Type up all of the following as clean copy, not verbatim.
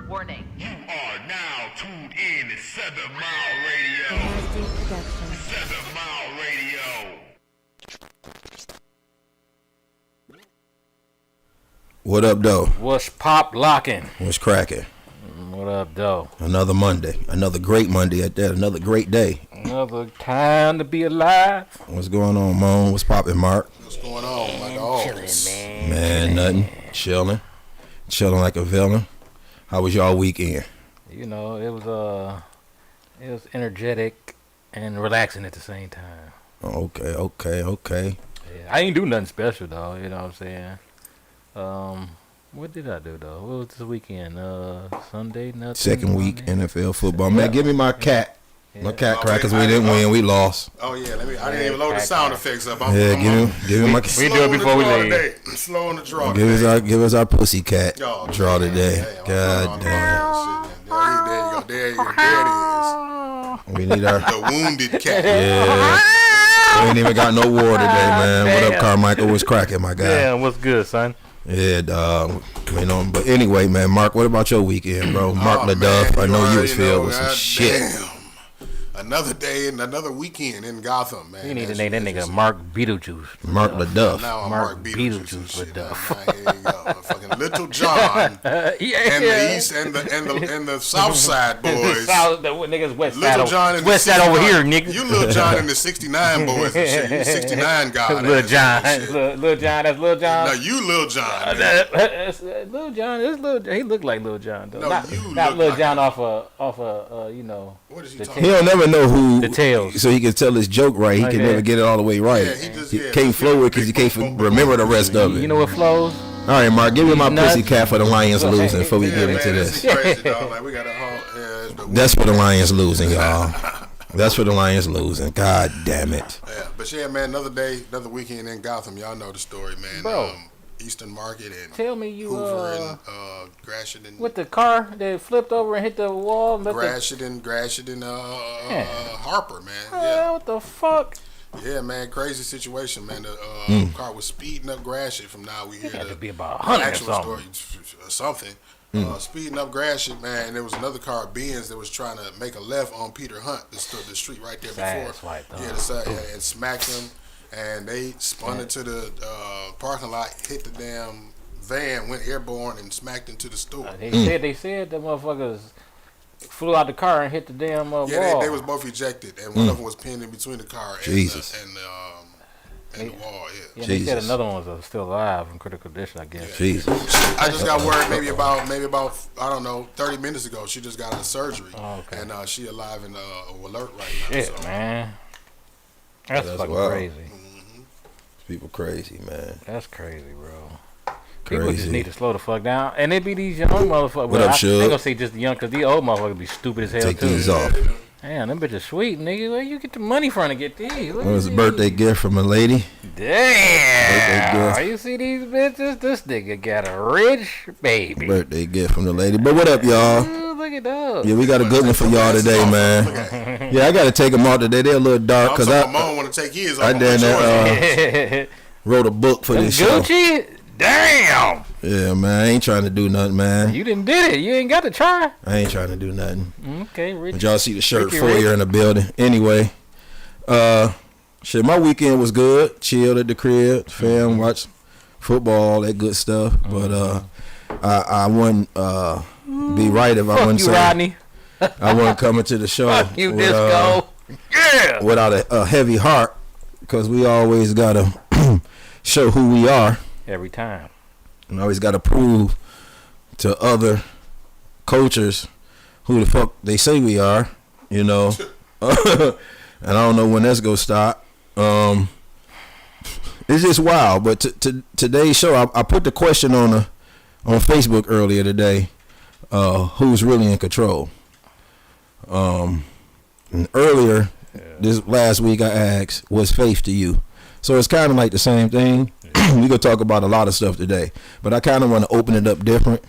Warning. You are now tuned in to 7 Mile Radio. 7 Mile Radio. What up, though? What's pop locking? What's cracking? What up, though? Another Monday. Another great Monday at that. Another great day. Another time to be alive. What's going on, Moan? What's poppin', Mark? What's going on, my dog? Chilling, Man, nothing. Chilling like a villain. How was y'all weekend? You know, it was energetic and relaxing at the same time. Okay. Yeah, I ain't do nothing special though. You know what I'm saying? What did I do though? What was this weekend? Sunday, nothing. Second week Monday? NFL football. Man, give me my cat. Yeah. My cat crackers. We didn't win. We lost. Oh yeah, I didn't even load the sound effects up. Give me my. We do it before we leave. Slow on the draw. Give us our pussy cat Oh, draw today. yeah, God damn. There it is. We need our. The wounded cat. Yeah. We ain't even got no war today, man. What up, Carmichael? What's cracking, my guy? Yeah, what's good, son? Yeah, dog. You know, but anyway, man, Mark, what about your weekend, bro? Mark LaDuff, I know you was filled with some shit. Damn. Another day and another weekend in Gotham, man. You need to name that nigga Mark Beetlejuice. Mark LaDuff. Now I'm Mark Mark Beetlejuice Beetlejuice. LaDuff. Here you go. Fucking Little John and the East and the South Side boys. South, the niggas West Little Side, John and West the Side over 69 here, nigga. You Little John and the 69 boys and shit. You 69 God. Little John, Little John, that's Little John. No, you Little John. Little John, this Little. He looked like Little John though. No, not you not look Little like John off you know. What is he the talking He'll never know who. The tails. So he can tell his joke right. He can Okay. never get it all the way right. Yeah, he just- He yeah, can't flow it because he can't remember the rest of it. You know what flows? All right, Mark, give me my Nuts. pussy cat for the Lions losing before we Yeah, get man, into this this. is crazy, dog. Like, we got a whole, it's the That's for the Lions losing, y'all. That's for the Lions losing. God damn it. yeah, but yeah, man, another day, another weekend in Gotham. Y'all know the story, man. Bro. Eastern Market and Tell me you Hoover and Gratiot and with the car that flipped over and hit the wall. And Gratiot and Harper, man. What the fuck? Yeah, man, crazy situation, man. The car was speeding up Gratiot. From now we hear Had to the be about 100 or actual something. story, something. Speeding up Gratiot, man. And there was another car, Benz, that was trying to make a left on Peter Hunt, the street right there before. Sideswiped, huh? Yeah, the side, yeah, and smacked him. And they spun into the parking lot, hit the damn van, went airborne, and smacked into the store. They said the motherfuckers flew out the car and hit the damn wall. Yeah, they was both ejected, and one of them was pinned in between the car and Jesus. and the wall. Yeah, they said Jesus. another one was still alive in critical condition, I guess. Jesus. I just got word maybe about I don't know 30 minutes ago. She just got out of surgery, and she alive and alert right now. Shit, So. man. That's fucking wild. crazy. People crazy, man. That's crazy, bro. People Crazy. just need to slow the fuck down. And it be these young motherfuckers. What up, I Shug? ain't gonna say just the young, because these old motherfuckers be stupid as hell, Take too. these off. Damn, them bitches sweet, nigga. Where you get the money from to get these? What was a birthday gift from a lady? Damn. Birthday You see these bitches? This nigga got a rich baby. Birthday gift from the lady. But what up, y'all? Ooh, look at those. Yeah, we got a good one for y'all today, man. Yeah, I got to take them out today. They're a little dark because my mom want to take his. I done that, wrote a book for Them this show. Gucci? Damn. Yeah, man. I ain't trying to do nothing, man. You didn't did it. You ain't got to try. I ain't trying to do nothing. Okay, Rich. But y'all see the shirt Ricky for Rich. you in the building. Anyway, shit, my weekend was good. Chilled at the crib, fam, watched football, that good stuff. But I wouldn't be right if I Fuck wouldn't you, say Rodney. I wasn't coming to the show Fuck you, with, Disco. Yeah. without a heavy heart, because we always gotta show who we are. Every time. And always got to prove to other cultures who the fuck they say we are, you know. And I don't know when that's going to stop. It's just wild. But today's show, I put the question on Facebook earlier today, who's really in control? And earlier, this last week I asked, what's faith to you? So it's kind of like the same thing. We gonna talk about a lot of stuff today, but I kind of want to open it up different.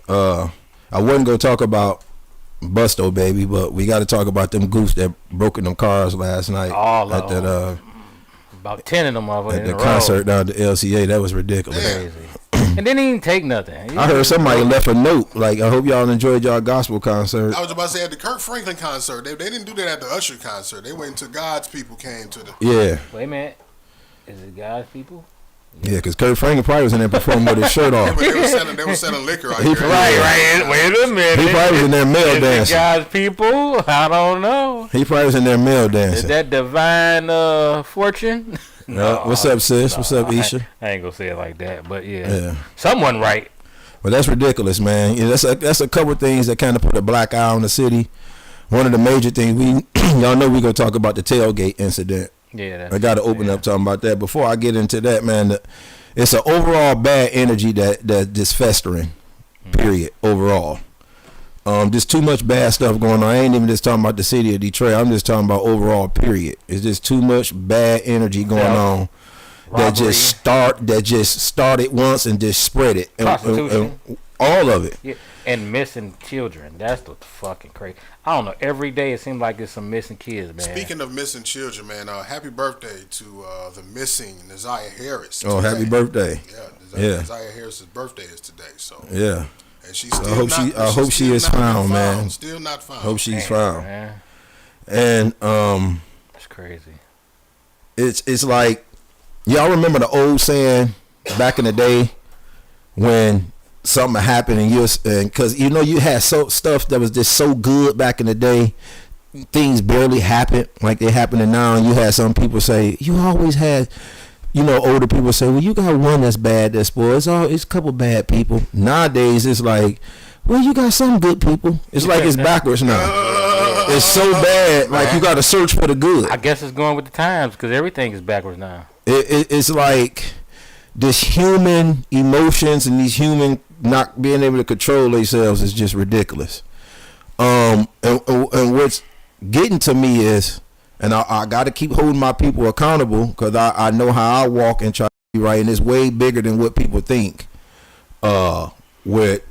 I wasn't gonna talk about Busto Baby, but we got to talk about them goofs that broke in them cars last night All at of that about 10 of them motherfuckers at in the a row. concert down at the LCA. That was ridiculous. Crazy. And then he didn't take nothing. I heard somebody left a note like, "I hope y'all enjoyed y'all gospel concert." I was about to say at the Kirk Franklin concert, they didn't do that at the Usher concert. They waited until God's people came to the. Yeah. Wait a minute. Is it God's people? Yeah, because Kurt Franklin probably was in there performing with his shirt off. But they were selling liquor out He there. Right. Wait a minute. He probably was in there male Is it dancing. God's people? I don't know. He probably was in there male Is dancing. that divine fortune? No. What's up, sis? What's up, Isha? I ain't gonna say it like that, but Yeah. someone right. But that's ridiculous, man. Yeah, that's a couple of things that kind of put a black eye on the city. One of the major things y'all know we gonna talk about the tailgate incident. Yeah, I got to open up talking about that. Before I get into that, man, it's an overall bad energy that just festering. Period. Overall, just too much bad stuff going on. I ain't even just talking about the city of Detroit. I'm just talking about overall. Period. It's just too much bad energy going on. That just started once and just spread it. Prostitution. And all of it. Yeah, and missing children. That's the fucking crazy. I don't know. Every day it seems like there's some missing kids, man. Speaking of missing children, man, happy birthday to the missing Naziah Harris. Oh, today. happy birthday! Yeah, Yeah. Naziah Harris's birthday is today. So Yeah. and she's still I hope she is found, man. Still not found. Hope she's Damn, found. man. And It's crazy. it's like, y'all remember the old saying back in the day when something happened and because you had stuff that was just so good back in the day, things barely happened like they happening now, and you had some people say you always had, older people say, well, you got one that's bad, that's spoiled. It's a couple bad people. Nowadays it's like, well, you got some good people. It's like it's backwards now. It's so bad, like you got to search for the good. I guess it's going with the times because everything is backwards now. It's like this human emotions and these human not being able to control themselves is just ridiculous. And what's getting to me is, and I got to keep holding my people accountable because I know how I walk and try to be right, and it's way bigger than what people think. With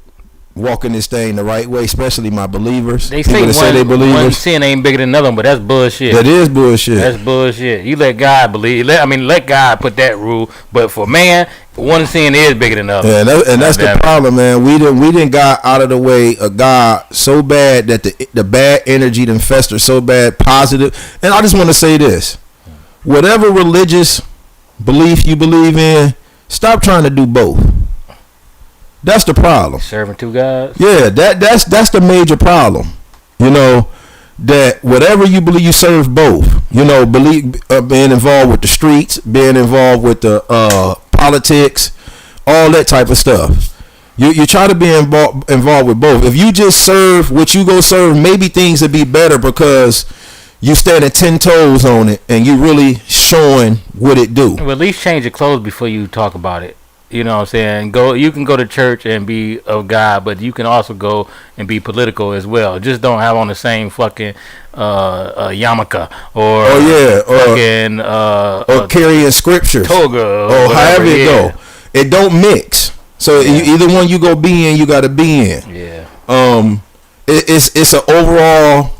walking this thing the right way, especially my believers. They People say that one believers. sin ain't bigger than another one, but that's bullshit. That is bullshit. That's bullshit. You let God believe. Let God put that rule. But for man, one sin is bigger than another. Yeah, and that's the problem, man. We didn't got out of the way of God so bad that the bad energy done fester so bad, positive. And I just want to say this: whatever religious belief you believe in, stop trying to do both. That's the problem. Serving two gods. Yeah, that's the major problem. That whatever you believe, you serve both. Believe being involved with the streets, being involved with the politics, all that type of stuff. You try to be involved with both. If you just serve what you go serve, maybe things would be better because you standing 10 toes on it and you really showing what it do. Well, at least change your clothes before you talk about it. You know what I'm saying? You can go to church and be of God, but you can also go and be political as well. Just don't have on the same fucking yarmulke or carrying scripture toga or however it go. It don't mix. So either one you go be in, you got to be in. Yeah. It's an overall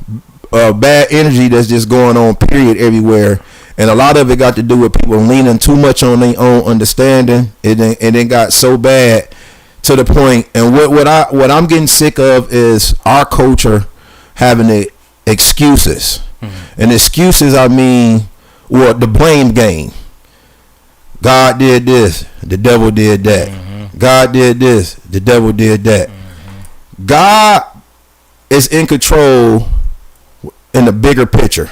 bad energy that's just going on. Period, everywhere. And a lot of it got to do with people leaning too much on their own understanding. It then got so bad to the point. And what I'm getting sick of is our culture having the excuses. Mm-hmm. And excuses, I mean, the blame game. God did this, the devil did that. Mm-hmm. God did this, the devil did that. Mm-hmm. God is in control in the bigger picture.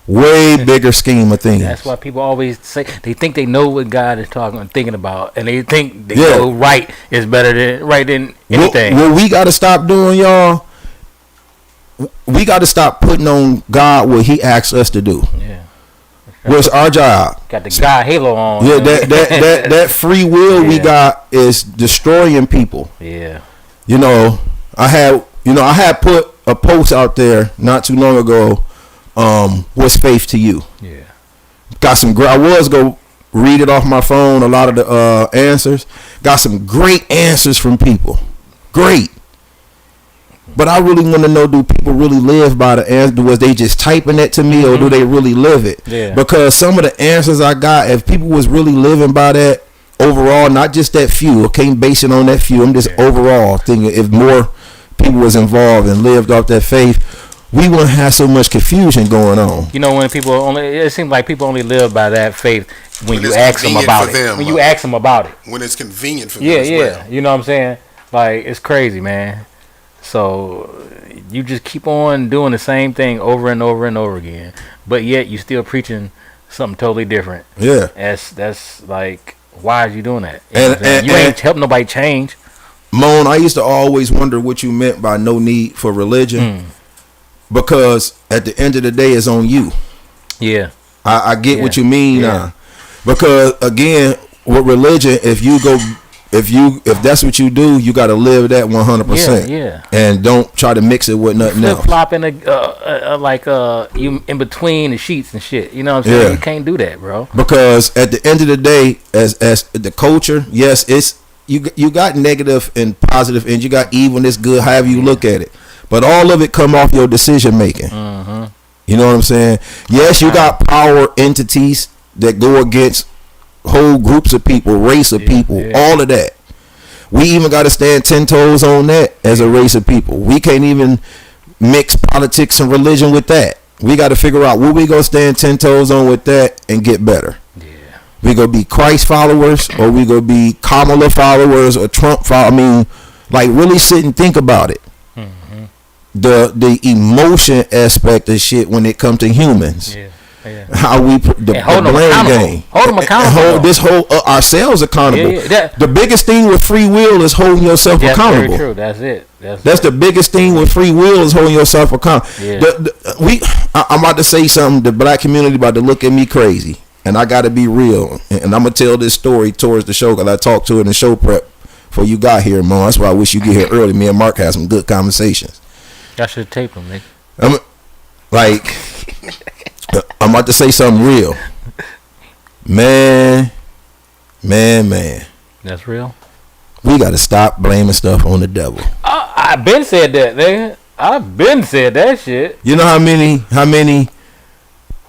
Way bigger scheme of things. That's why people always say they think they know what God is thinking about, and they think they know right is better than anything. What we got to stop doing, y'all, we got to stop putting on God what He asks us to do. Yeah, what's our job? Got the God halo on. Yeah, that free will we got is destroying people. Yeah, I had put a post out there not too long ago. What's faith to you? Yeah. Got some I was go read it off my phone. A lot of the answers. Got some great answers from people. Great. But I really want to know: do people really live by the answer? Was they just typing it to me, or do they really live it? Yeah. Because some of the answers I got, if people was really living by that, overall, not just that few. I can't base it on that few. I'm just overall thinking if more people was involved and lived off that faith, we wouldn't have so much confusion going on. You know, when people it seems like people only live by that faith when you it's ask them convenient about for it. them, When you ask them about it. When it's convenient for Yeah, them as well. You know what I'm saying? Like, it's crazy, man. So you just keep on doing the same thing over and over and over again, but yet you still preaching something totally different. Yeah. That's like, why are you doing that? You, And you ain't helping nobody change. Moan, I used to always wonder what you meant by no need for religion. Because at the end of the day, it's on you. Yeah. I get what you mean now. Because again, with religion, if that's what you do, you got to live that 100%. Yeah. And don't try to mix it with nothing else. Flip-flopping you in between the sheets and shit. You know what I'm saying? Yeah. You can't do that, bro. Because at the end of the day, as the culture, yes, it's you got negative and positive, and you got evil and it's good, however you look at it. But all of it come off your decision making. You know what I'm saying? Yes, you got power entities that go against whole groups of people, race of people, all of that. We even got to stand 10 toes on that as a race of people. We can't even mix politics and religion with that. We got to figure out what we gonna stand 10 toes on with that and get better. We gonna be Christ followers, or we gonna be Kamala followers, or Trump followers. I mean, like, really sit and think about it. The emotion aspect of shit when it comes to humans. How we the blame game. Hold them accountable. This whole ourselves accountable. The biggest thing with free will is holding yourself accountable. Very true. That's it. That's the biggest thing with free will is holding yourself accountable. I'm about to say something. The black community about to look at me crazy, and I got to be real. And I'm gonna tell this story towards the show because I talked to it in the show prep before you got here, Mo. That's why I wish you get here early. Me and Mark had some good conversations. I should tape them, nigga. I'm about to say something real. Man. That's real. We got to stop blaming stuff on the devil. I been said that, nigga. I been said that shit. You know how many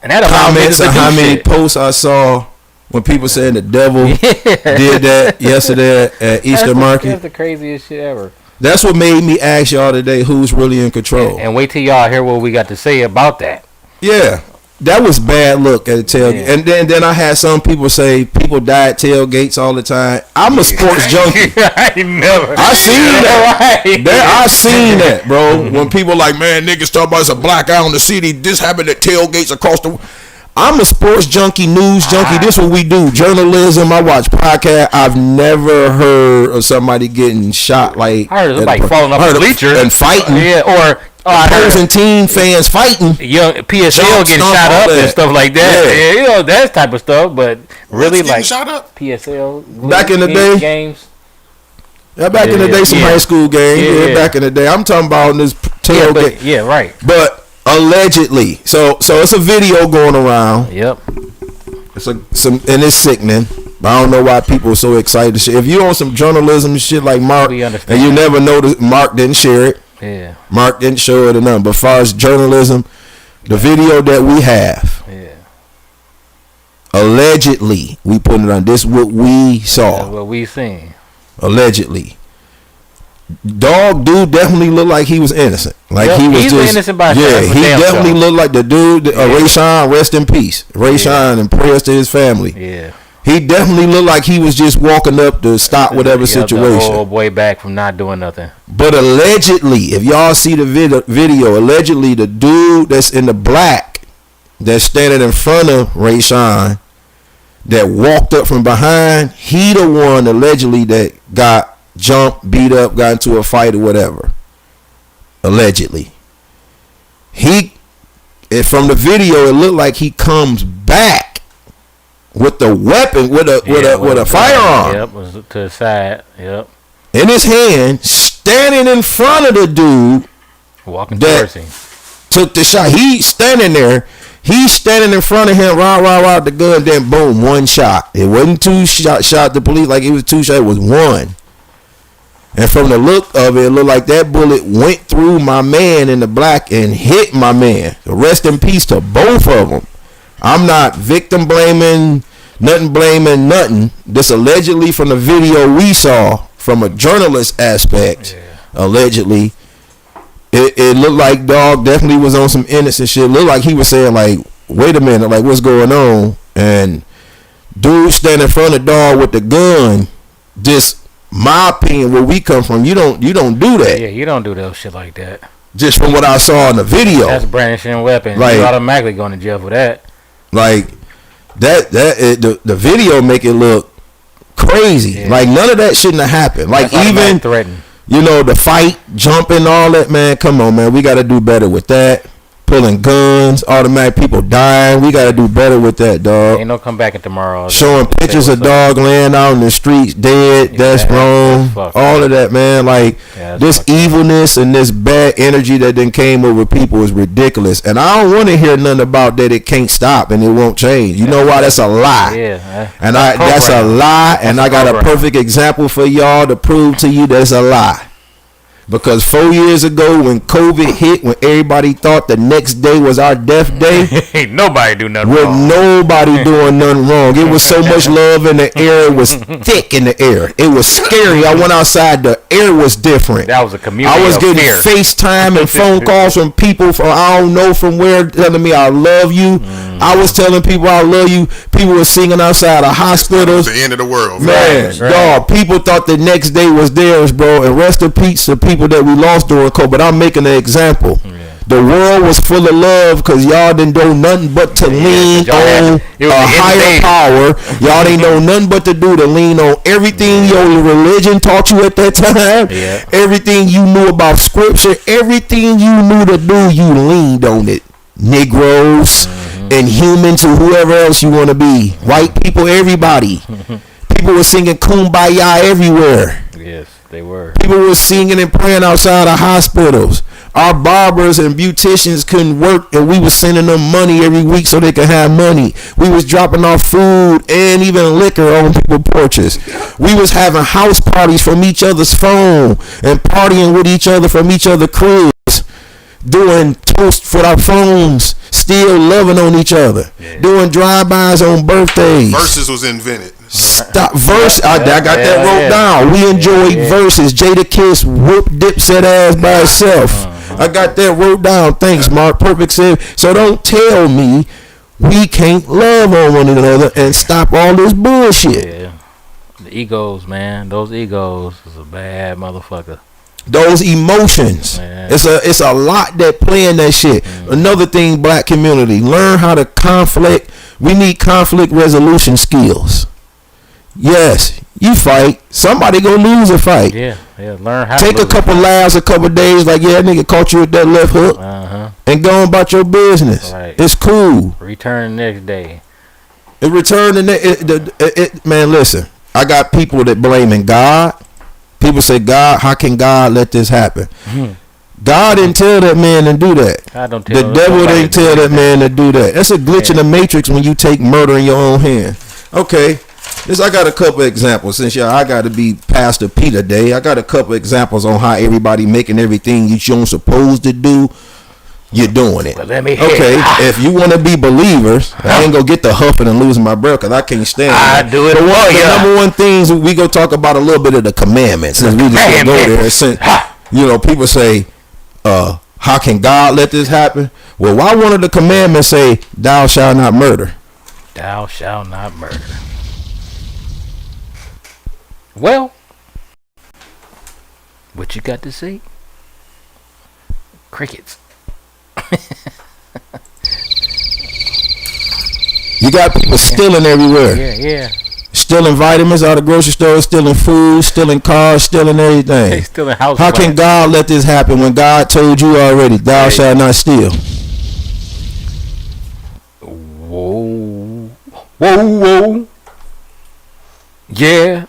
and that comments and how many posts I saw when people saying the devil did that yesterday at Easter Market? That's the craziest shit ever. That's what made me ask y'all today who's really in control. And wait till y'all hear what we got to say about that. Yeah. That was bad look at the tailgate. And then I had some people say people die at tailgates all the time. I'm a sports junkie. I seen that, bro. When people like, man, niggas talk about it's a black eye on the city. This happened at tailgates across the. I'm a sports junkie, news junkie. This is what we do. Journalism. I watch podcasts. I've never heard of somebody getting shot. Like, I heard somebody falling off the bleachers and fighting. Or opposing team fans fighting. Young PSL getting shot up and stuff like that. Yeah, you know, that type of stuff. But really, like shot up? PSL back in the day games. Yeah, back in the day, some high school games. Yeah, back in the day. I'm talking about this tailgate. Yeah, right. But allegedly, so it's a video going around. Yep. And it's sickening. But I don't know why people are so excited to share. If you on some journalism and shit like Mark, and you never noticed, Mark didn't share it. Yeah. Mark didn't show it or nothing. But as far as journalism, the video that we have, allegedly, we put it on. This what we saw. That's what we seen. Allegedly. Dog dude definitely looked like he was innocent. Like he was he's just innocent by he definitely looked like the dude. Ray Sean, rest in peace. Ray Sean, and prayers to his family. Yeah. He definitely looked like he was just walking up to stop whatever situation. The old boy back from not doing nothing. But allegedly, if y'all see the video, allegedly the dude that's in the black that's standing in front of Ray Sean that walked up from behind, he the one allegedly that got jumped, beat up, got into a fight or whatever. Allegedly. From the video, it looked like he comes back with the weapon, with a firearm. Yep, was to the side. Yep. In his hand, standing in front of the dude. Walking towards him. Took the shot. He's standing there. He's standing in front of him, rah, the gun, then boom, one shot. It wasn't two shot the police like it was two shots, it was one. And from the look of it, it looked like that bullet went through my man in the black and hit my man. So rest in peace to both of them. I'm not victim blaming nothing blaming nothing. This allegedly from the video we saw from a journalist aspect, allegedly, it looked like dog definitely was on some innocent shit. It looked like he was saying like, wait a minute, like what's going on? And dude standing in front of dog with the gun, just my opinion, where we come from, you don't do that. Yeah, you don't do that shit like that. Just from what I saw in the video. That's brandishing a weapon. Like, you automatically going to jail for that. Like the video make it look crazy. Yeah. Like none of that shouldn't have happened. Like even threatened. You know, the fight, jumping, all that, man. Come on, man. We got to do better with that. Pulling guns, automatic people dying. We got to do better with that, dog. Ain't no come back tomorrow. Showing pictures of dog laying out in the streets dead. That's wrong. That's all of that, man. Like, this evilness and this bad energy that then came over people is ridiculous. And I don't want to hear nothing about that it can't stop and it won't change. You know why? That's a lie. Yeah. And that's a lie. And I got a perfect example for y'all to prove to you that's a lie. Because 4 years ago when COVID hit, when everybody thought the next day was our death day, ain't nobody do nothing wrong. Nobody doing nothing wrong. It was so much love in the air. It was thick in the air. It was scary. I went outside. The air was different. That was a community. I was getting fear. FaceTime and phone calls from people from I don't know from where telling me I love you. I was telling people I love you. People were singing outside of hospitals. The end of the world. Man, dog. People thought the next day was theirs, bro. And rest in peace to people that we lost during COVID, but I'm making an example. The world was full of love because y'all didn't do nothing but to lean on a higher power. Y'all didn't know nothing but to lean on everything your religion taught you at that time. Everything you knew about scripture, everything you knew to do, you leaned on it. Negroes and humans or whoever else you want to be. White people, everybody. People were singing Kumbaya everywhere. Yes, they were. People were singing and praying outside of hospitals. Our barbers and beauticians couldn't work, and we was sending them money every week so they could have money. We was dropping off food and even liquor on people's porches. We was having house parties from each other's phone and partying with each other from each other's cribs. Doing toast for our phones, still loving on each other. Doing drive-bys on birthdays. Versus was invented. Stop verse. I got that wrote down. We enjoyed verses. Jada Kiss whoop Dipset ass by itself. I got that wrote down. Thanks, Mark. Perfect said. So don't tell me we can't love on one another and stop all this bullshit. Yeah. The egos, man. Those egos is a bad motherfucker. Those emotions, man. It's a lot that play in that shit. Another thing, black community, learn how to conflict. We need conflict resolution skills. Yes, you fight. Somebody gonna lose a fight. Yeah. Learn how. Take a couple laughs, a couple days. Like, yeah, that nigga caught you with that left hook, and go on about your business. Right. It's cool. Return the next day. Man, listen. I got people that blaming God. People say, God, how can God let this happen? God didn't tell that man to do that. The devil didn't tell that man to do that. That's a glitch in the matrix when you take murder in your own hand. Okay. I got a couple of examples. Since I got to be Pastor Peter Day, I got a couple of examples on how everybody making everything you don't supposed to do. You're doing it. Well, okay, if you want to be believers, I ain't gonna get the huffing and losing my breath because I can't stand it. I do it. The number one things we go talk about a little bit of the commandments. Since we just go there, since people say, "How can God let this happen?" Well, why one of the commandments say, "Thou shalt not murder"? Thou shalt not murder. Well, what you got to say? Crickets. You got people stealing everywhere. Yeah. Stealing vitamins out of the grocery store, stealing food, stealing cars, stealing everything. They stealing houses. How can God let this happen when God told you already, thou shalt not steal? Whoa. Yeah.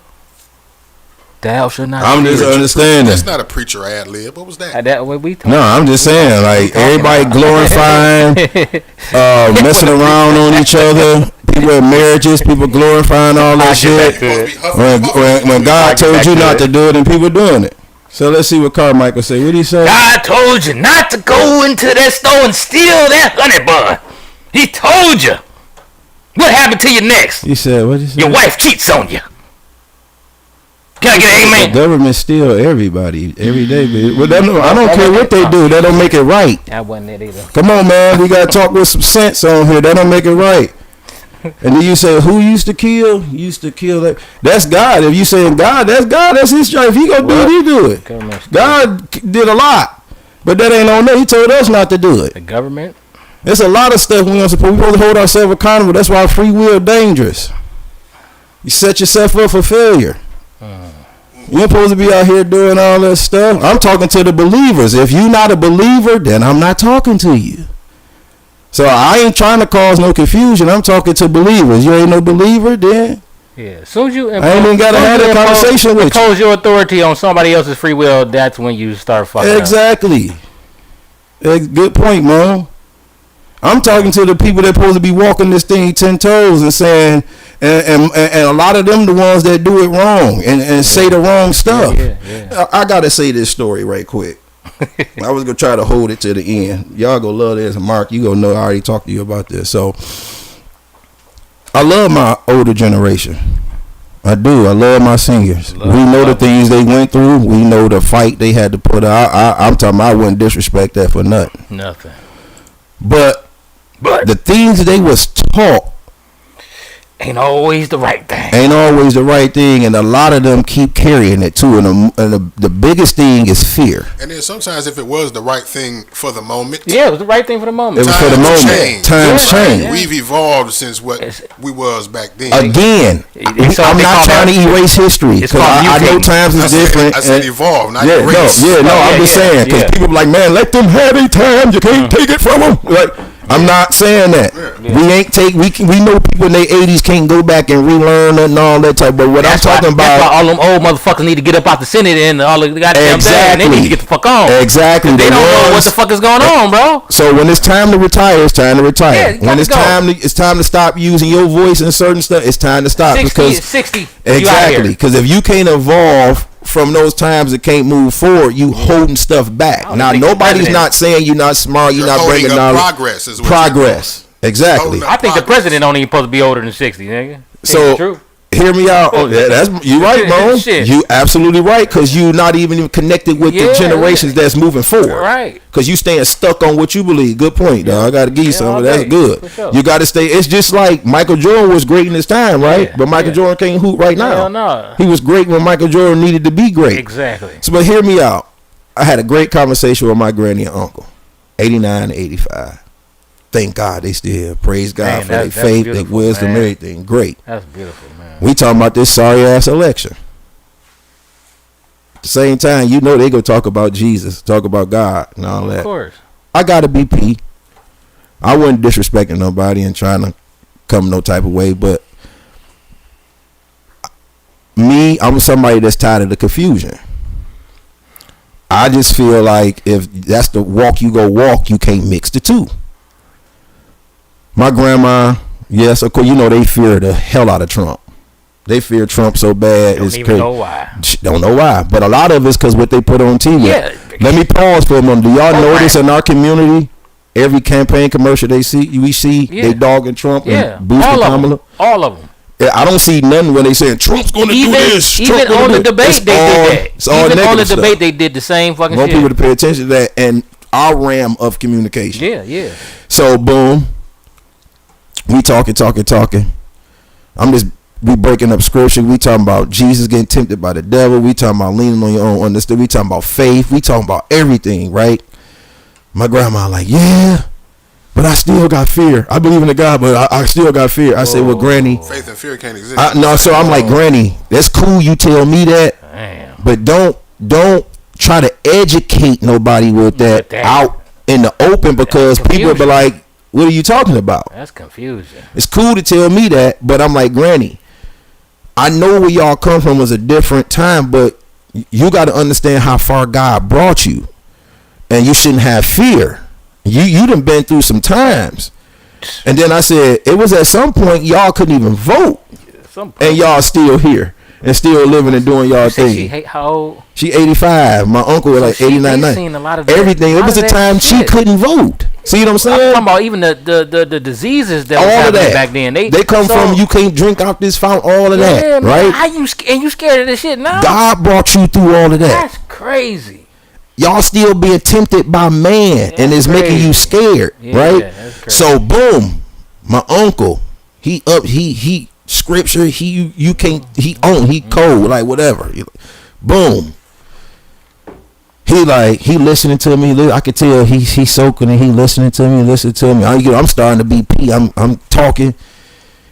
Thou shalt not. I'm just understanding. That's not a preacher ad lib. What was that? That what we No, I'm just saying, like everybody glorifying, messing around on each other. People in marriages, people glorifying all that shit. When God told you not to do it, and people doing it. So let's see what Carmichael say. What did he say? God told you not to go into that store and steal that honey bun. He told you. What happened to you next? You said what? You said? Your wife cheats on you. Can I get an amen? The government steal everybody every day, baby. Well, I don't care what they do. That don't make it right. That wasn't it either. Come on, man. We gotta talk with some sense on here. That don't make it right. And then you say, who used to kill? Used to kill that. That's God. If you saying God, that's God. That's His job. If He gonna do it, He do it. God did a lot, but that ain't on there. He told us not to do it. The government. There's a lot of stuff we don't suppose. We supposed to hold ourselves accountable. That's why free will dangerous. You set yourself up for failure. You're supposed to be out here doing all that stuff. I'm talking to the believers. If you're not a believer, then I'm not talking to you. So I ain't trying to cause no confusion. I'm talking to believers. You ain't no believer, then Yeah. As soon as you I ain't even got to have that conversation with you. Impose your authority on somebody else's free will. That's when you start fucking Exactly. Good point, Mom. I'm talking to the people that supposed to be walking this thing 10 toes and saying, and a lot of them the ones that do it wrong and say the wrong stuff. Yeah. I gotta say this story right quick. I was gonna try to hold it to the end. Y'all gonna love this. Mark, you gonna know I already talked to you about this. So I love my older generation. I do. I love my seniors. We know the things they went through. We know the fight they had to put out. I'm talking about I wouldn't disrespect that for nothing. Nothing. But the things they was taught ain't always the right thing. And a lot of them keep carrying it too. And the biggest thing is fear. And then sometimes if it was the right thing for the moment. Yeah, it was the right thing for the moment. It was for the moment. Times change. Yeah. We've evolved since what we was back then. Again, I'm not trying to erase history because I know times is different. I said evolve, not erase. I'm just saying because people be like, man, let them have their time. You can't take it from them. Like, I'm not saying that. We know people in their 80s can't go back and relearn and all that type. But what I'm talking about, that's why all them old motherfuckers need to get up out the Senate and all the goddamn thing. They need to get the fuck on. Exactly. They don't know what the fuck is going on, bro. So when it's time to retire, it's time to retire. Yeah, when it's time to stop using your voice and certain stuff, it's time to stop. 60. Exactly. Because if you can't evolve from those times that can't move forward, you holding stuff back. Now nobody's not saying you're not smart, you're not bringing knowledge. Progress. Exactly. I think the president don't even supposed to be older than 60, nigga. So hear me out. That's you right, Mo. You absolutely right because you're not even connected with the generations that's moving forward. Right. Because you staying stuck on what you believe. Good point, dog. I got to give you something. That's good. Sure. You got to stay. It's just like Michael Jordan was great in his time, right? But Michael Jordan can't hoop right now. No. He was great when Michael Jordan needed to be great. Exactly. So, but hear me out. I had a great conversation with my granny and uncle, 89 and 85. Thank God they still here. Praise God for their faith, their wisdom, everything. Great. That's beautiful, man. We talking about this sorry ass election. At the same time, you know they go talk about Jesus, talk about God and all that. Of course. I got to be P. I wasn't disrespecting nobody and trying to come no type of way, but me, I'm somebody that's tired of the confusion. I just feel like if that's the walk you go walk, you can't mix the two. My grandma, yes, of course, you know they fear the hell out of Trump. They fear Trump so bad. Don't even know why. Don't know why. But a lot of it's because what they put on TV. Yeah. Let me pause for a moment. Do y'all notice in our community, every campaign commercial we see, they dogging Trump and boosting Kamala? All of them. Yeah, I don't see nothing when they saying Trump's going to do this. Even on the debate, they did that. It's all even on the stuff. debate, they did the same fucking Want shit. people to pay attention to that and our ram of communication. Yeah. So, boom. We talking. We breaking up scripture. We talking about Jesus getting tempted by the devil. We talking about leaning on your own understanding. We talking about faith. We talking about everything, right? My grandma like, yeah, but I still got fear. I believe in the God, but I still got fear. I say, well, Granny, faith and fear can't exist. So I'm like, Granny, that's cool. You tell me that, but don't try to educate nobody with that out in the open because people be like, what are you talking about? That's confusion. It's cool to tell me that, but I'm like, Granny, I know where y'all come from was a different time, but you got to understand how far God brought you, and you shouldn't have fear. You done been through some times. And then I said, it was at some point y'all couldn't even vote, and y'all still here and still living and doing y'all thing. How old? She 85. My uncle was like 89, 90. Seen a lot of everything. It was a time she couldn't vote. See what I'm I'm saying? talking about even the diseases that was All of happening that back then. They come from you can't drink out this fountain. All of that, man, right? How you and you scared of this shit now? God brought you through all of that. That's crazy. Y'all still being tempted by man, and it's making you scared, right? That's crazy. So boom, my uncle, he scripture, you can't, he cold, like whatever. Boom. He listening to me. I could tell he soaking and he listening to me. I'm starting to be I'm talking.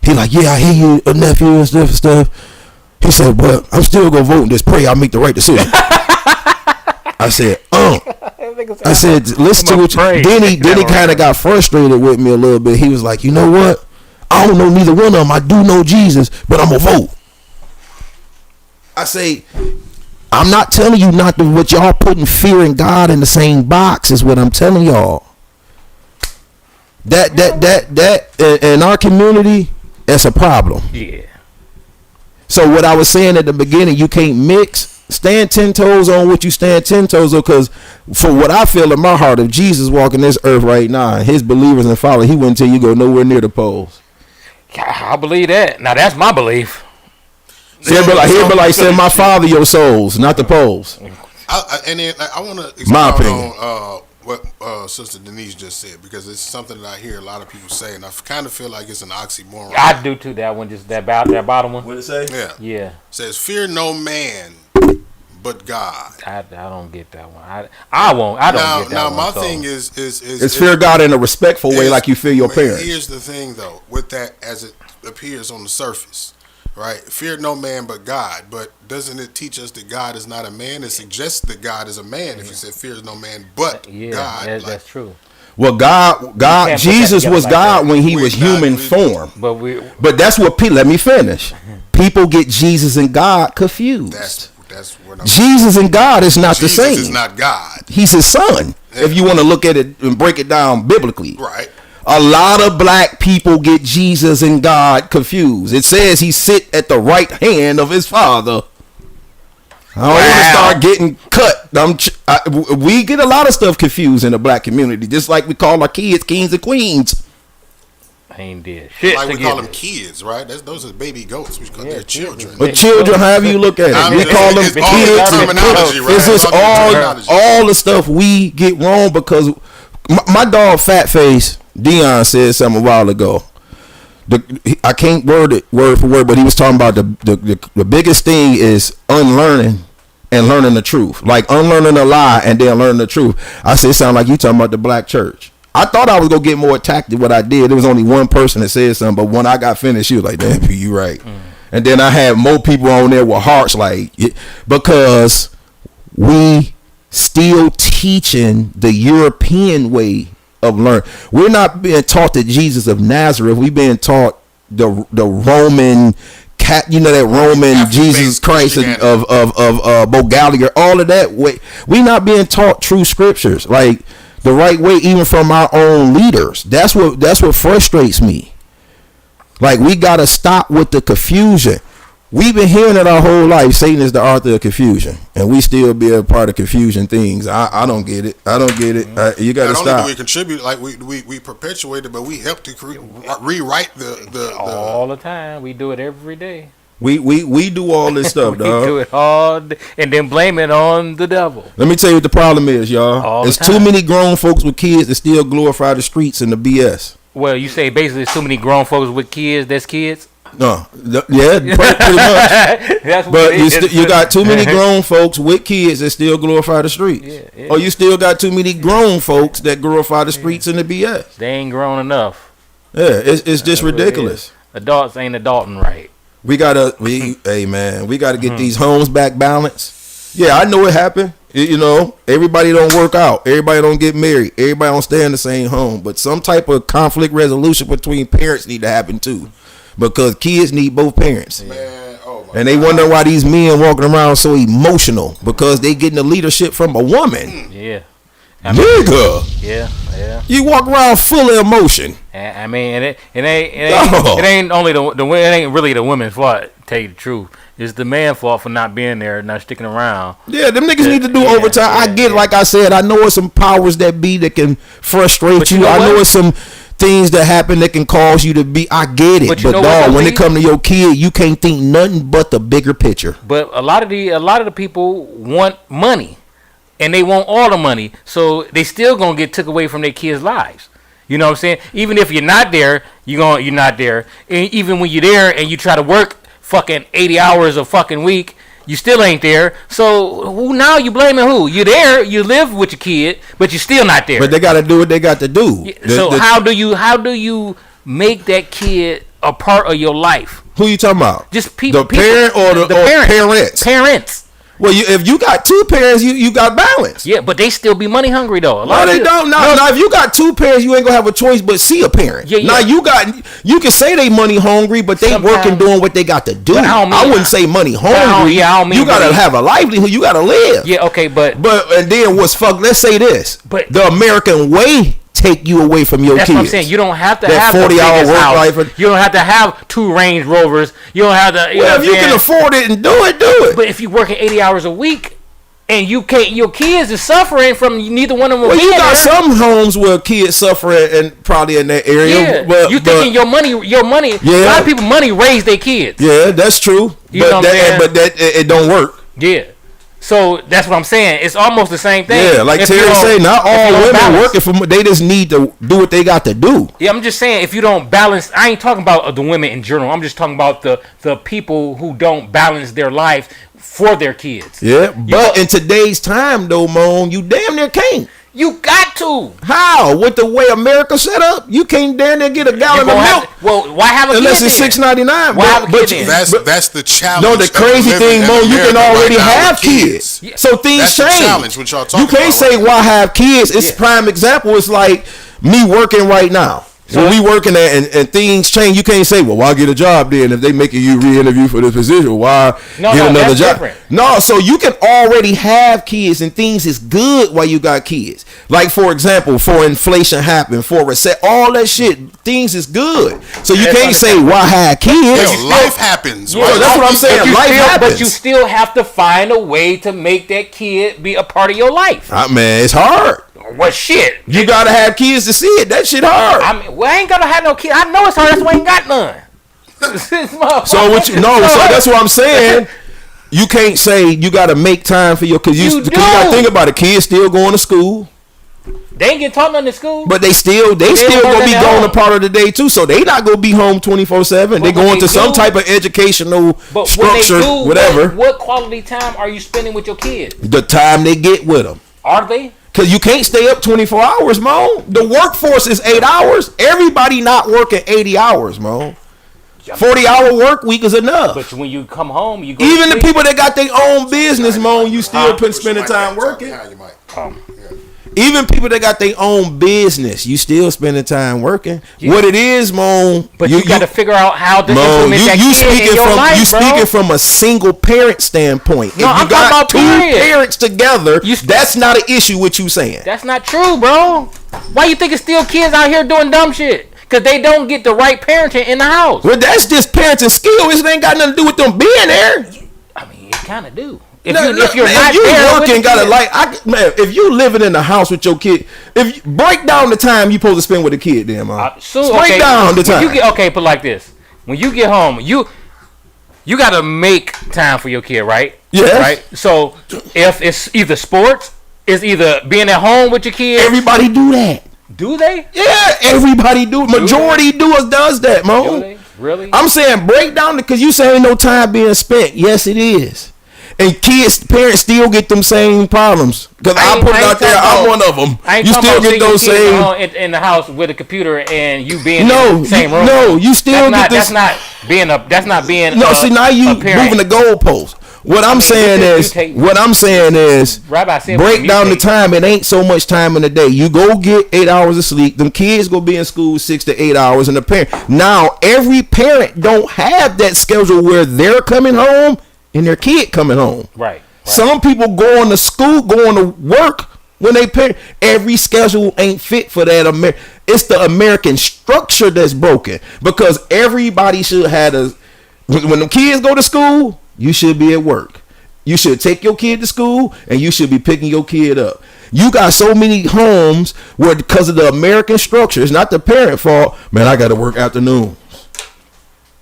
He like, yeah, I hear you, nephew, and stuff. He said, but I'm still gonna vote and just pray I make the right decision. I said, I said, listen to what you. Then he kind of got frustrated with me a little bit. He was like, you know what? I don't know neither one of them. I do know Jesus, but I'm gonna vote. I say, I'm not telling you not to, what y'all putting fear in God in the same box is what I'm telling y'all. That in our community, that's a problem. Yeah. So what I was saying at the beginning, you can't mix. Stand 10 toes on what you stand 10 toes on, because for what I feel in my heart, if Jesus walking this earth right now, and his believers and followers, he wouldn't tell you go nowhere near the poles. I believe that. Now that's my belief. He'll be like, send my father your souls, not the poles. And then I want to My expound opinion. on what Sister Denise just said, because it's something that I hear a lot of people say, and I kind of feel like it's an oxymoron. I do too. That one, just that bottom one. What did it say? Yeah. Yeah. It says, fear no man but God. I don't get that one. I won't. I don't get that now one. my so. thing is It's fear God in a respectful way, like you fear your parents. Here's the thing, though, with that as it appears on the surface, right? Fear no man but God. But doesn't it teach us that God is not a man? It suggests that God is a man. If you said fear no man but God, that's true. Well, God, Jesus was like God that. when he was human form. But that's what people. Let me finish. People get Jesus and God confused. That's what Jesus and God is not the same. Jesus is not God. He's his son. Yeah. If you want to look at it and break it down biblically, right? A lot of black people get Jesus and God confused. It says he sit at the right hand of his father. I don't want to start getting cut. We get a lot of stuff confused in the black community, just like we call our kids kings and queens. I ain't did shit. Like we call them kids, right? Those are baby goats. We call their children. But children, however you look at it, we call them kids. Terminology, right? This is all the stuff we get wrong because my dog Fat Face Dion said something a while ago. I can't word it word for word, but he was talking about the biggest thing is unlearning and learning the truth, like unlearning a lie and then learning the truth. I said, it sound like you talking about the black church. I thought I was gonna get more attacked than what I did. There was only one person that said something, but when I got finished, she was like, "Damn, you right." And then I had more people on there with hearts, like, because we still teaching the European way of learning. We're not being taught the Jesus of Nazareth. We're being taught the Roman that Roman Jesus Christ of Bulgaria, all of that way. We're not being taught true scriptures, like the right way, even from our own leaders. That's what frustrates me. Like, we gotta stop with the confusion. We've been hearing it our whole life. Satan is the author of confusion, and we still be a part of confusion things. I don't get it. You gotta stop. Not only do we contribute, like we perpetuate it, but we help to rewrite the all the time. We do it every day. We do all this stuff, dog. We do it all and then blame it on the devil. Let me tell you what the problem is, y'all. There's too many grown folks with kids that still glorify the streets and the BS. Well, you say basically there's too many grown folks with kids that's kids? No. Yeah, pretty much. That's but you got too many grown folks with kids that still glorify the streets. Yeah. Or you still got too many grown folks that glorify the streets and the BS. They ain't grown enough. Yeah, it's just ridiculous. Adults ain't adulting right. We gotta get these homes back balanced. Yeah, I know it happened. Everybody don't work out. Everybody don't get married. Everybody don't stay in the same home. But some type of conflict resolution between parents need to happen too, because kids need both parents. Man, and they wonder why these men walking around so emotional, because they getting the leadership from a woman. Yeah. Nigga. Yeah. You walk around full of emotion. I mean, it ain't only it ain't really the women's fault tell you the truth. It's the man's fault for not being there, not sticking around. Yeah, them niggas need to do overtime. I get it. Like I said, I know it's some powers that be that can frustrate But you. you know I know what? it's some things that happen that can cause you to be. I get it, But but, you know what, dog, though, when Lee? it come to your kid, you can't think nothing but the bigger picture. But a lot of the people want money, and they want all the money, so they still gonna get took away from their kids' lives. You know what I'm saying? Even if you're not there, you're not there. And even when you're there and you try to work fucking 80 hours a fucking week, you still ain't there. So who now you blaming who? You're there, you live with your kid, but you're still not there. But they got to do what they got to do. So how do you make that kid a part of your life? Who you talking about? Just people. The parent or the parents? Parents. Well, if you got two parents, you got balance. Yeah, but they still be money hungry though. No, they don't. No, if you got two parents, you ain't gonna have a choice but see a parent. Yeah. Now you can say they money hungry, but they working doing what they got to do. I wouldn't say money hungry. I don't mean you gotta have a livelihood. You gotta live. Yeah, okay, but and then what's fuck? Let's say this. But the American way take you away from your that's kids. what I'm saying. You don't have to that have 40-hour work house. life. You don't have to have 2 Range Rovers. You don't have to. Well, if you can afford it and do it. But if you working 80 hours a week. And you can't. Your kids is suffering from neither one of them. Well, you got some homes where kids suffering and probably in that area. Yeah, but, you thinking your money. Yeah, a lot of people money raise their kids. Yeah, that's true. You know what I'm saying? But it don't work. Yeah. So that's what I'm saying. It's almost the same thing. Yeah, like Terry say, not all women working for. They just need to do what they got to do. Yeah, I'm just saying if you don't balance, I ain't talking about the women in general. I'm just talking about the people who don't balance their life for their kids. Yeah, but in today's time though, Moan, you damn near can't. You got to. How? With the way America set up, you can't damn near get a gallon of milk. Well, why have a kid unless it's $6.99? Why have a kid then? That's the challenge. No, the crazy thing, Mo, you can already have kids. Yeah. So things that's change. The challenge, what y'all talking you can't about say why have kids. It's prime example. It's like me working right now. So we working at and things change. You can't say, well, why get a job then if they making you re-interview for this position? Why get another job? Different. No, so you can already have kids and things is good while you got kids. Like for example, for inflation happen, for reset, all that shit, things is good. So you can't say why have kids. Yo, life happens. Yeah, that's what I'm saying. Life happens. But you still have to find a way to make that kid be a part of your life. Man, it's hard. What shit? You gotta have kids to see it. That shit hard. I mean, well, I ain't gonna have no kids. I know it's hard. That's why I ain't got none. So what you know? So that's what I'm saying. You can't say you gotta make time for your because you gotta think about it. Kids still going to school. They ain't get taught nothing in school. But they still gonna be gone a part of the day too. So they not gonna be home 24/7. They going to some type of educational structure, whatever. What quality time are you spending with your kids? The time they get with them. Are they? Cause you can't stay up 24 hours, Mo. The workforce is 8 hours. Everybody not working 80 hours, Mo. 40-hour work week is enough. But when you come home, you go even the people that got their own business, Mo, you still spending time working. Even people that got their own business, you still spending time working. Yeah. What it is, Mo, but you got to figure out how to implement that kid in your life, you speaking from a single parent standpoint. No, if you I'm got talking about two parents together, that's not an issue. What you saying? That's not true, bro. Why you think it's still kids out here doing dumb shit? Because they don't get the right parenting in the house. Well, that's just parenting skills. It ain't got nothing to do with them being there. I mean, it kind of do. If you're working, if you living in the house with your kid, if you break down the time you supposed to spend with the kid, then man, break down the time. Put like this: when you get home, you got to make time for your kid, right? Yeah. Right. So if it's either sports, it's either being at home with your kids. Everybody do that. Do they? Yeah, everybody do. Majority does that, Mo. Do they? Really? I'm saying break down because you say ain't no time being spent. Yes, it is. And parents still get them same problems. Because I put it out there, I'm one of them. You still get those same. In the house with a computer and you being in the same room. No, you still get this. That's not being. No, see now you moving the goalpost. What I'm saying is, break down the time. It ain't so much time in the day. You go get 8 hours of sleep. Them kids go be in school 6 to 8 hours, and the parent. Now every parent don't have that schedule where they're coming home and their kid coming home. Right. Some people going to school, going to work when they parent. Every schedule ain't fit for that. It's the American structure that's broken because everybody should have when the kids go to school, you should be at work. You should take your kid to school, and you should be picking your kid up. You got so many homes where, because of the American structure, it's not the parent fault. Man, I got to work afternoons.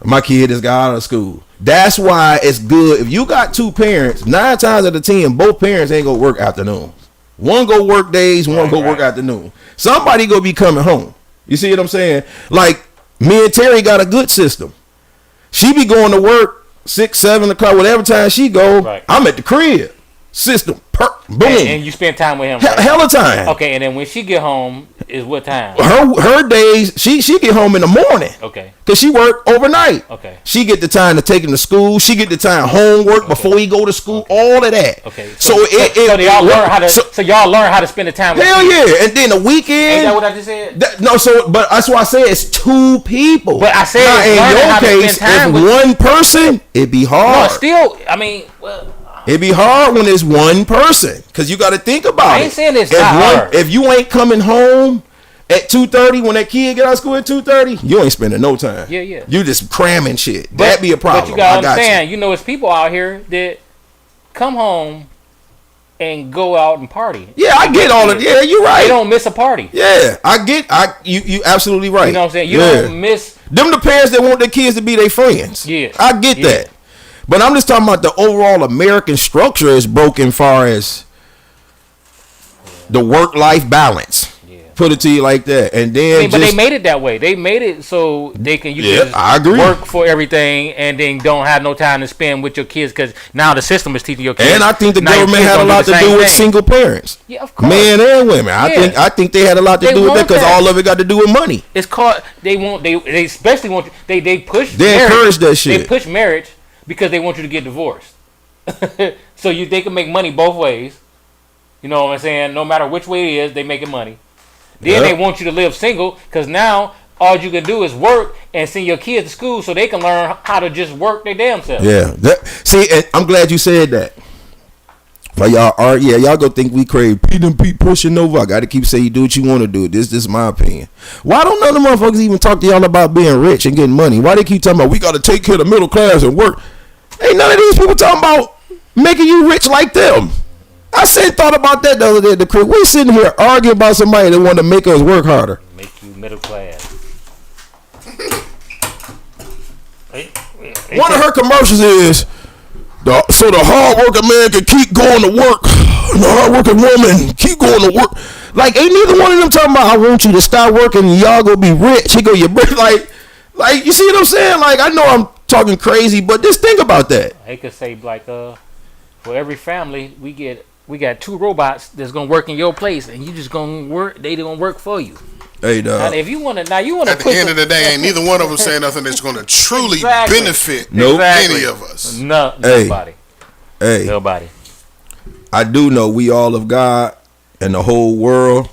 My kid has got out of school. That's why it's good if you got two parents. 9 times out of 10, both parents ain't gonna work afternoons. One go work days, one go work afternoon. Somebody gonna be coming home. You see what I'm saying? Like me and Terry got a good system. She be going to work 6, 7 o'clock, whatever time she go. Right. I'm at the crib. System, boom. And you spend time with him. Right? Hella time. Okay, and then when she get home is what time? Her days, she get home in the morning. Okay. Cause she work overnight. Okay. She get the time to take him to school. She get the time homework before he go to school. All of that. Okay. So y'all learn how to. So y'all learn how to spend the time. Hell yeah! And then the weekend. Ain't that what I just said? But that's why I say it's 2 people. But I said in your case, if one person, it'd be hard. No, still, I mean, well. It'd be hard when it's one person, because you got to think about it. I ain't saying it's not hard. If you ain't coming home at 2:30 when that kid get out of school at 2:30, you ain't spending no time. Yeah. You just cramming shit. That'd be a problem. But you got what I'm saying. You know, it's people out here that come home and go out and party. Yeah, I get all of it. Yeah, you're right. They don't miss a party. Yeah, you absolutely right. You know what I'm saying? You don't miss. Them the parents that want their kids to be their friends. Yeah. I get that. But I'm just talking about the overall American structure is broken far as the work-life balance. Yeah. Put it to you like that. And then but they made it that way. They made it so they can I agree. Work for everything and then don't have no time to spend with your kids because now the system is teaching your kids. And I think the government had a lot to do with single parents. Yeah, of course. Men and women. I think they had a lot to do with that because all of it got to do with money. It's called they especially want they push they marriage. Encourage that shit. They push marriage because they want you to get divorced. So they can make money both ways. You know what I'm saying? No matter which way it is, they making money. Then they want you to live single because now all you can do is work and send your kids to school so they can learn how to just work their damn self. Yeah. See, and I'm glad you said that. But y'all go think we crazy. Pete pushing over. I got to keep saying you do what you want to do. This is my opinion. Why don't none of the motherfuckers even talk to y'all about being rich and getting money? Why they keep talking about we got to take care of the middle class and work? Ain't none of these people talking about making you rich like them. I thought about that the other day at the crib. We sitting here arguing about somebody that want to make us work harder. Make you middle class. One of her commercials is, so the hard-working man can keep going to work. The hard-working woman keep going to work. Like, ain't neither one of them talking about, I want you to stop working and y'all gonna be rich. He go, you like, you see what I'm saying? Like, I know I'm talking crazy, but just think about that. They could say, like, for every family, we got 2 robots that's gonna work in your place, and you just gonna work. They gonna work for you. Hey, dog. If you wanna, At the end of the day, ain't neither one of them saying nothing that's gonna truly benefit any of us. Nobody. Hey, nobody. I do know we all of God, and the whole world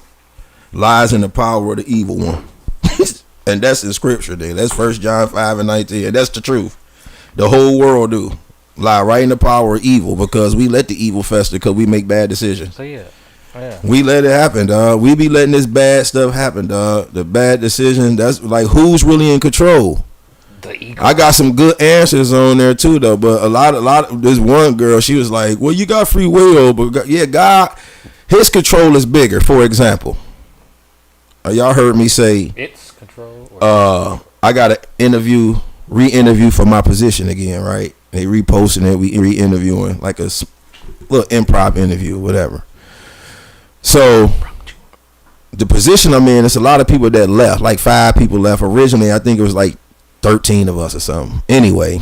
lies in the power of the evil one, and that's in Scripture. There, that's 1 John 5:19. And that's the truth. The whole world do lie right in the power of evil because we let the evil fester because we make bad decisions. So yeah. We let it happen, dog. We be letting this bad stuff happen, dog. The bad decision. That's like who's really in control. The ego. I got some good answers on there too, though. But a lot of this one girl, she was like, "Well, you got free will, but God, His control is bigger." For example, y'all heard me say, "It's control." I got to re-interview for my position again, right? They reposting it, we re-interviewing like a little improv interview, whatever. So the position I'm in, it's a lot of people that left, like 5 people left. Originally, I think it was like 13 of us or something. Anyway,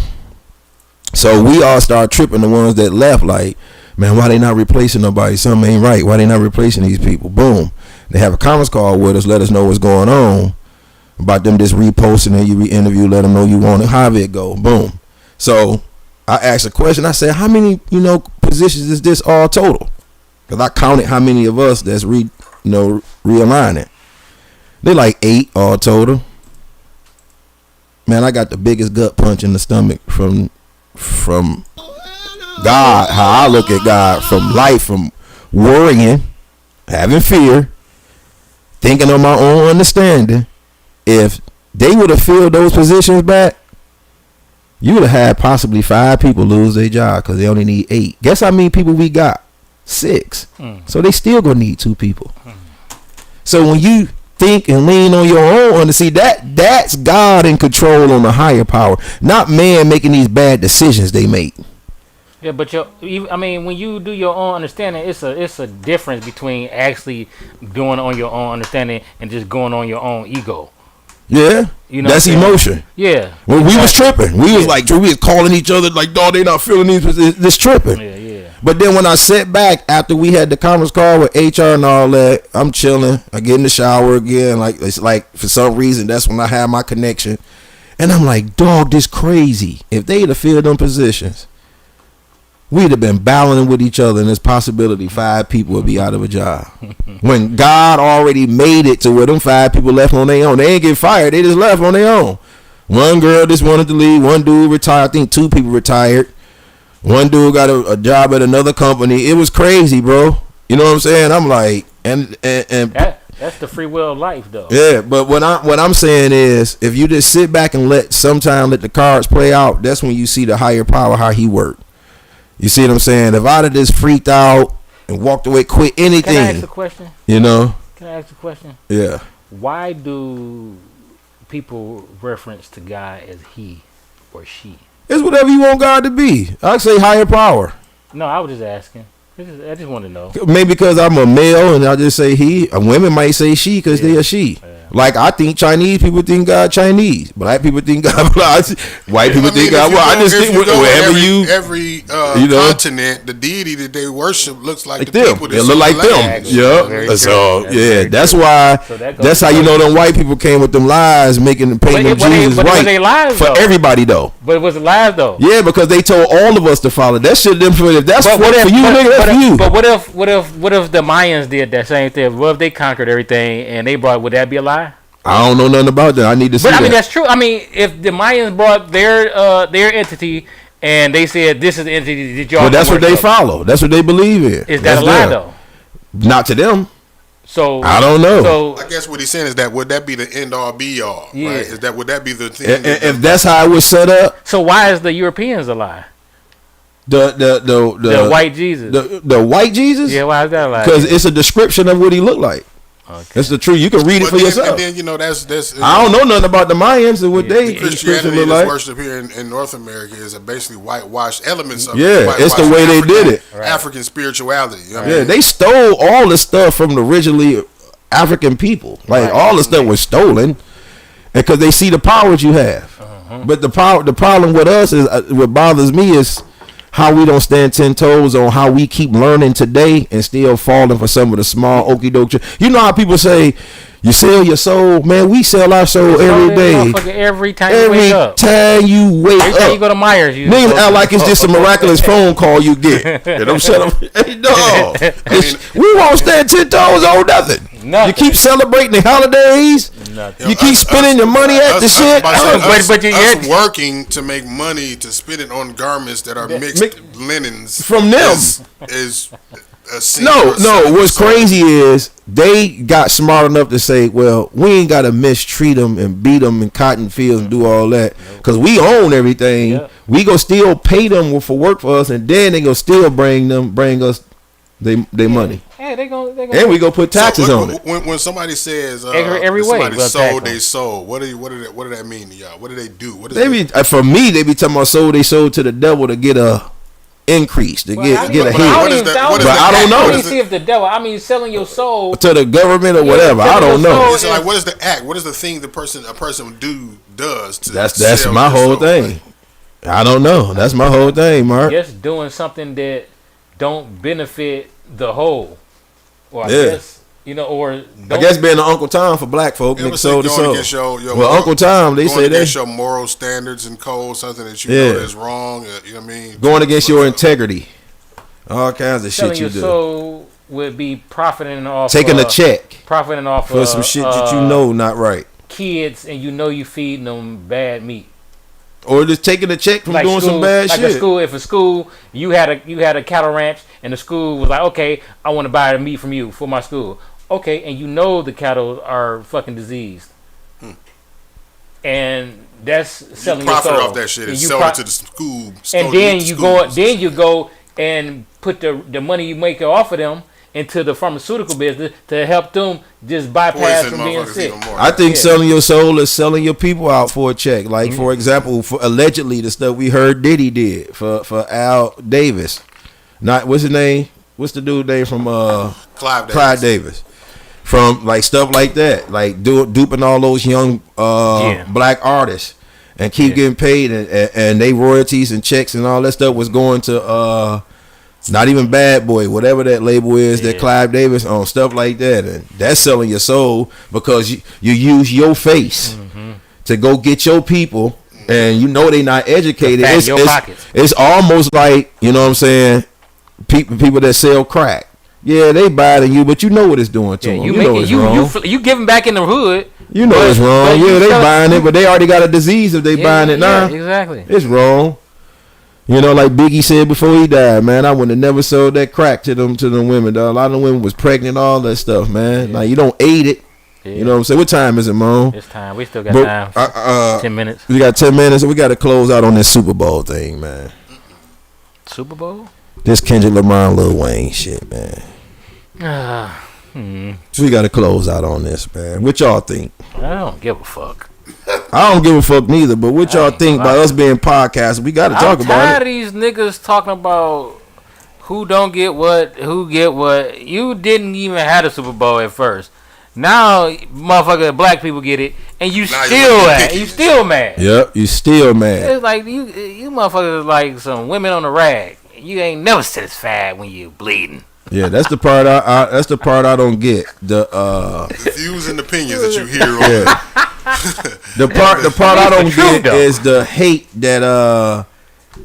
so we all start tripping the ones that left, like, man, why they not replacing nobody? Something ain't right. Why they not replacing these people? Boom. They have a conference call with us, let us know what's going on about them just reposting and you re-interview, let them know you want it, however it go. Boom. So I asked a question. I said, how many, positions is this all total? Because I counted how many of us that's realigning. They're like 8 all total. Man, I got the biggest gut punch in the stomach from God, how I look at God, from life, from worrying, having fear, thinking of my own understanding. If they would have filled those positions back, you would have had possibly 5 people lose their job because they only need 8. Guess how many people we got? 6. So they still gonna need 2 people. So when you think and lean on your own, to see that's God in control on the higher power, not man making these bad decisions they make. Yeah, but when you do your own understanding, it's a difference between actually doing on your own understanding and just going on your own ego. Yeah, you know, that's emotion. Yeah, when we was tripping, we was like, we was calling each other like, dog, they not feeling this tripping. Yeah. But then when I sat back after we had the conference call with HR and all that, I'm chilling. I get in the shower again. Like it's like for some reason that's when I had my connection, and I'm like, dog, this crazy. If they'd have filled them positions, we'd have been battling with each other, and there's possibility 5 people would be out of a job. When God already made it to where them 5 people left on their own. They ain't get fired. They just left on their own. One girl just wanted to leave. One dude retired. I think 2 people retired. One dude got a job at another company. It was crazy, bro. You know what I'm saying? I'm like, and that's the free will of life, though. Yeah, but what I'm saying is, if you just sit back and let the cards play out, that's when you see the higher power, how he worked. You see what I'm saying? If I'd have just freaked out and walked away, quit anything. Can I ask a question? You know? Can I ask a question? Yeah. Why do people reference to God as he or she? It's whatever you want God to be. I say higher power. No, I was just asking. I just want to know. Maybe because I'm a male and I just say he. Women might say she because they are she. Yeah. Like I think Chinese people think God Chinese, black people think God black, white people think God. Well, I just think wherever every continent, the deity that they worship looks like the them. people that they look like them. Yeah. So that's why. That's how you know them white people came with them lies, painting them Jesus white for everybody though. But it was lies though. Yeah, because they told all of us to follow that shit. Them for that's for you, nigga. That's for you. But what if the Mayans did that same thing? What if they conquered everything and they brought? Would that be a lie? I don't know nothing about that. I need to see. But I mean, that's true. I mean, if the Mayans brought their entity and they said this is the entity that y'all. Well, that's what they follow. That's what they believe in. Is that a lie though? Not to them. So I don't know. So I guess what he's saying is that would that be the end all be all? Yeah. Right? Would that be the thing? If that's how it was set up. So why is the Europeans a lie? The white Jesus. The white Jesus? Yeah, why is that a lie? Because it's a description of what he looked like. Okay. That's the truth. You can read it for yourself. And then that's I don't know nothing about the Mayans and what they Christianity look like. Worship here in North America is basically whitewashed elements of it's the way they did it. African spirituality. You know what I mean? They stole all the stuff from the originally African people. Like all the stuff was stolen, because they see the powers you have. But the problem with us is what bothers me is how we don't stand 10 toes on how we keep learning today and still falling for some of the small okie doke. You know how people say you sell your soul, man. We sell our soul every day. Every time you wake up. Every time you go to Myers, niggas act like it's just a miraculous phone call you get. And I'm shut up. Hey, no, we won't stand 10 toes on nothing. You keep celebrating the holidays. You keep spending your money at the shit. But you're working to make money to spend it on garments that are mixed linens from them is no. What's crazy is they got smart enough to say, well, we ain't got to mistreat them and beat them in cotton fields and do all that because we own everything. Yep. We go still pay them for work for us, and then they go still bring us they money. Yeah, they go. And we go put taxes on it. When somebody says every way, somebody sold they sold, what did that mean to y'all? What do they do? For me, they be talking about sold they sold to the devil to get a increase, to get a hit. But I don't know. Let me see if the devil. I mean, selling your soul to the government or whatever. I don't know. It's like, what is the act? What is the thing a person does to? That's my whole thing. I don't know. That's my whole thing, Mark. Just doing something that don't benefit the whole. Or I guess, or I guess being an Uncle Tom for black folk, nigga sold the soul. Well, Uncle Tom, they say that your moral standards and code, something that you know is wrong. You know what I mean? Going against your integrity, all kinds of shit you do. Your soul would be profiting off taking a check, profiting off for some shit that you know not right. Kids, and you feeding them bad meat. Or just taking a check from doing some bad shit. If a school you had a cattle ranch and the school was like, okay, I want to buy the meat from you for my school. Okay, and the cattle are fucking diseased. And That's selling your profit soul. off that shit and you sell it to the school. And then you go and put the money you make off of them into the pharmaceutical business to help them just bypass from being sick. I think selling your soul is selling your people out for a check. Like for example, for allegedly the stuff we heard Diddy did for Al Davis. Not what's his name? What's the dude name from Clive Davis? From like stuff like that, like duping all those young black artists and keep getting paid and they royalties and checks and all that stuff was going to not even Bad Boy, whatever that label is that Clive Davis on, stuff like that, and that's selling your soul because you use your face to go get your people, and you know they not educated. It's almost like, you know what I'm saying, people that sell crack. Yeah, they buying you, but you know what it's doing to them. You give them back in the hood. You know it's wrong. Yeah, they buying it, but they already got a disease if they buying it now. Exactly. It's wrong. You know, like Biggie said before he died, man, I would have never sold that crack to them women, dog. A lot of them women was pregnant, all that stuff, man. Like, you don't aid it. You know what I'm saying? What time is it, Mo? It's time. We still got time. 10 minutes. We got 10 minutes, and we got to close out on this Super Bowl thing, man. Super Bowl? This Kendrick Lamar, Lil Wayne shit, man. So we got to close out on this, man. What y'all think? I don't give a fuck. I don't give a fuck neither, but what y'all think about us being podcasts? We got to talk about it. I'm tired of these niggas talking about who don't get what, who get what. You didn't even have a Super Bowl at first. Now, motherfucker, black people get it, and you still mad. Yep, you still mad. It's like you motherfuckers like some women on a rag. You ain't never satisfied when you bleeding. Yeah, that's the part I don't get. The views and opinions that you hear on the part I don't get is the hate that